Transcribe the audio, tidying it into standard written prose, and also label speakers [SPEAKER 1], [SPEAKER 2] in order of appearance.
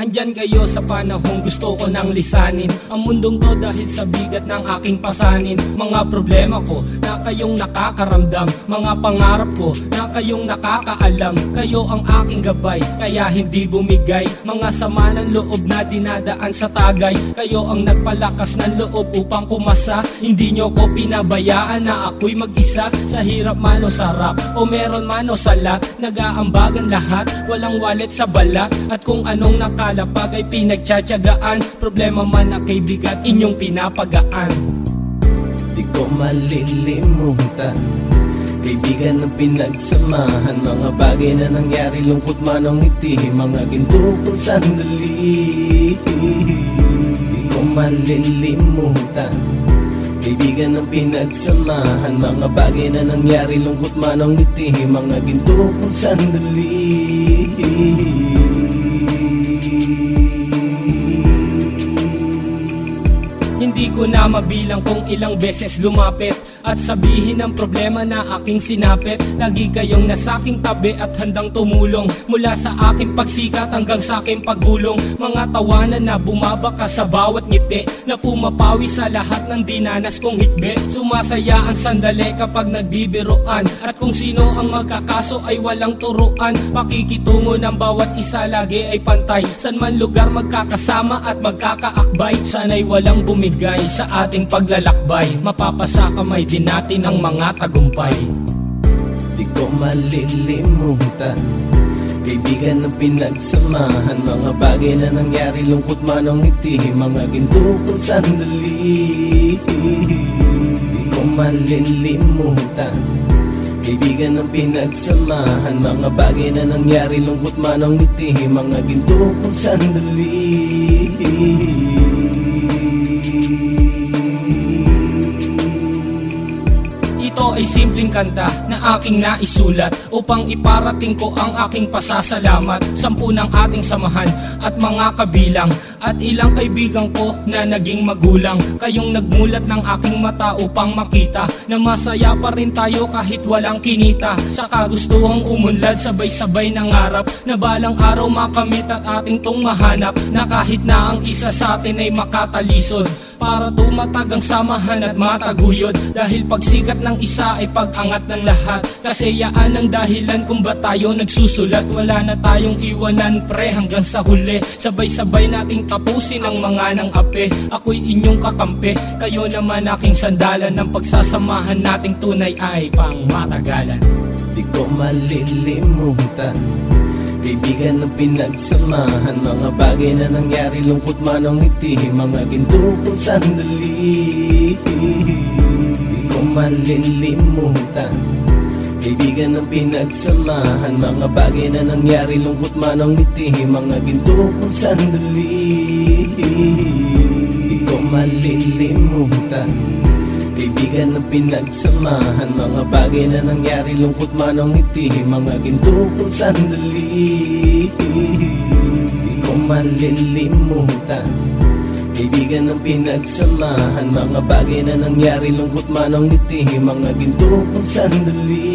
[SPEAKER 1] Andyan kayo sa panahong gusto ko nang lisanin ang mundong to dahil sa bigat ng aking pasanin. Mga problema ko na kayong nakakaramdam, mga pangarap ko na kayong nakakaalam. Kayo ang aking gabay, kaya hindi bumigay. Mga sama ng loob na dinadaan sa tagay, kayo ang nagpalakas ng loob upang kumasa. Hindi nyo ko pinabayaan na ako'y mag-isa. Sa hirap man o sarap, o meron man o salat, nag-aambagan lahat, walang wallet sa balat. At kung anong nakalapag ay pinagtsatsagaan, problema man na kay bigat, inyong pinapagaan.
[SPEAKER 2] Di ko malilimutan, kaibigan ng pinagsamahan, mga bagay na nangyari, lungkot man o ngiti, mga ginto kong sandali. Di ko malilimutan, kaibigan ng pinagsamahan, mga bagay na nangyari, lungkot man o ngiti, mga ginto kong sandali.
[SPEAKER 1] Hindi ko na mabilang kung ilang beses lumapit at sabihin ang problema na aking sinapit. Lagi kayong nasa aking tabi at handang tumulong, mula sa aking pagsikat hanggang sa aking paggulong. Mga tawanan na bumabaka sa bawat ngiti, na pumapawi sa lahat ng dinanas kong hikbi. Sumasaya ang sandali kapag nagbibiroan, at kung sino ang magkakaso ay walang turuan. Pakikitungo ng bawat isa lagi ay pantay, san man lugar magkakasama at magkakaakbay. Sana'y walang bumigay sa ating paglalakbay, mapapasa kamay din natin ang mga tagumpay.
[SPEAKER 2] Di ko malilimutan, kaibigan ng pinagsamahan, mga bagay na nangyari, lungkot man o ngiti, mga ginto kong sandali. Di ko malilimutan, kaibigan ng pinagsamahan, mga bagay na nangyari, lungkot man o ngiti, mga ginto kong sandali.
[SPEAKER 1] Ito ay simpleng kanta na aking naisulat upang iparating ko ang aking pasasalamat. 10 ng ating samahan at mga kabilang, at ilang kaibigan ko na naging magulang. Kayong nagmulat ng aking mata upang makita na masaya pa rin tayo kahit walang kinita. Sa kagustuhang umunlad, sabay-sabay nangarap na balang araw makamit at ating tong mahanap, na kahit na ang isa sa atin ay makatalisod, para tumatag ang samahan at mataguyod. Dahil pagsikat ng isa ay pag-angat ng lahat, kasi yaan ang dahilan kung ba tayo nagsusulat. Wala na tayong iwanan pre hanggang sa huli, sabay-sabay nating tapusin ang mga nang ape. Ako'y inyong kakampi, kayo naman aking sandalan, ng pagsasamahan nating tunay ay pang matagalan.
[SPEAKER 2] Di ko malilimutan, kaibigan ng pinagsamahan, mga bagay na nangyari, lungkot man o ngiti, mga ginto kong sandali. Di ko malilimutan, kaibigan ng pinagsamahan, mga bagay na nangyari, lungkot man o ngiti, mga ginto kong sandali. Di ko malilimutan, kaibigan ng pinagsamahan, mga bagay na nangyari, lungkot man o ngiti, mga ginto kong sandali. Di ko malilimutan, kaibigan ng pinagsamahan, mga bagay na nangyari, lungkot man o ngiti, mga ginto kong sandali.